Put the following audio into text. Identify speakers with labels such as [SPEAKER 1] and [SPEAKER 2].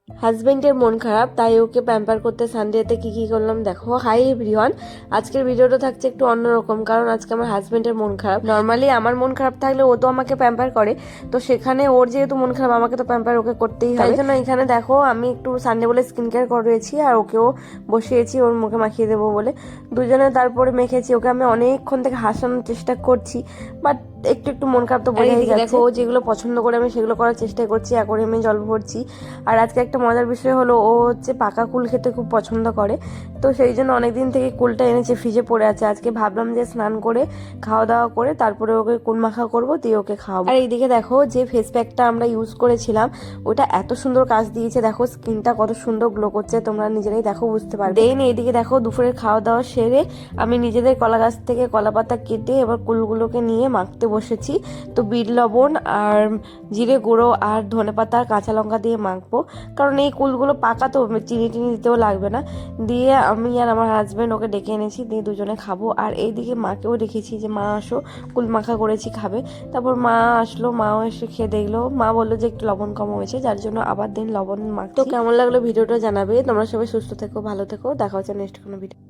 [SPEAKER 1] হাজবেন্ডের মন খারাপ, তাই ওকে প্যাম্পার করতে সানডেতে কি করলাম দেখো। হাই এভরিওয়ান, আজকের ভিডিওটা থাকছে একটু অন্যরকম, কারণ আজকে আমার হাজবেন্ডের মন খারাপ। নর্মালি আমার মন খারাপ থাকলে ও তো আমাকে প্যাম্পার করে, তো সেখানে ওর যেহেতু মন খারাপ আমাকে তো প্যাম্পার ওকে করতেই হবে। তাই জন্য এখানে দেখো আমি একটু সানডে বলে স্কিন কেয়ার করেছি আর ওকেও বসিয়েছি ওর মুখে মাখিয়ে দেবো বলে। দুজনে তারপরে মেখেছি ওকে। আমি অনেকক্ষণ থেকে হাসানোর চেষ্টা করছি, বাট একটু একটু মন খারাপ তো বোঝাই যাচ্ছে। দেখো ও যেগুলো পছন্দ করে আমি সেগুলো করার চেষ্টা করছি, অ্যাকোয়ারিয়ামে জল ভরছি। আর আজকে একটা মজার বিষয় হলো, ও হচ্ছে পাকা কুল খেতে খুব পছন্দ করে, তো সেই জন্য অনেকদিন থেকে কুলটা এনেছে, ফ্রিজে পড়ে আছে। আজকে ভাবলাম যে স্নান করে খাওয়া দাওয়া করে তারপরে ওকে কুল মাখা করবো, দিয়ে ওকে খাওয়াবো। আর এইদিকে দেখো যে ফেস প্যাকটা আমরা ইউজ করেছিলাম ওটা এত সুন্দর কাজ দিয়েছে, দেখো স্কিনটা কত সুন্দর গ্লো করছে, তোমরা নিজেরাই দেখো বুঝতে পারবে। দেন এইদিকে দেখো দুপুরের খাওয়া দাওয়া সেরে আমি নিজেদের কলা গাছ থেকে কলা পাতা কেটে এবার কুলগুলোকে নিয়ে মাখতে বসেছি। তো বিট লবণ আর জিরে গুঁড়ো আর ধনেপাতা আর কাঁচা লঙ্কা দিয়ে মাখবো, কারণ এই কুলগুলো পাকা তো চিনি টিনি দিতেও লাগবে না। দিয়ে আমি আর আমার হাজব্যান্ড ওকে ডেকে এনেছি, দিয়ে দুজনে খাবো। আর এইদিকে মাকেও দেখেছি যে মা আসো, কুল মাখা করেছি খাবে। তারপর মা আসলো, মাও এসে খেয়ে দেখলো, মা বললো যে একটু লবণ কম হয়েছে, যার জন্য আবার দিন লবণ মাখ। তো কেমন লাগলো ভিডিওটা জানাবে। তোমরা সবাই সুস্থ থেকো, ভালো থেকো, দেখা হচ্ছে নেক্সট কোনো ভিডিও।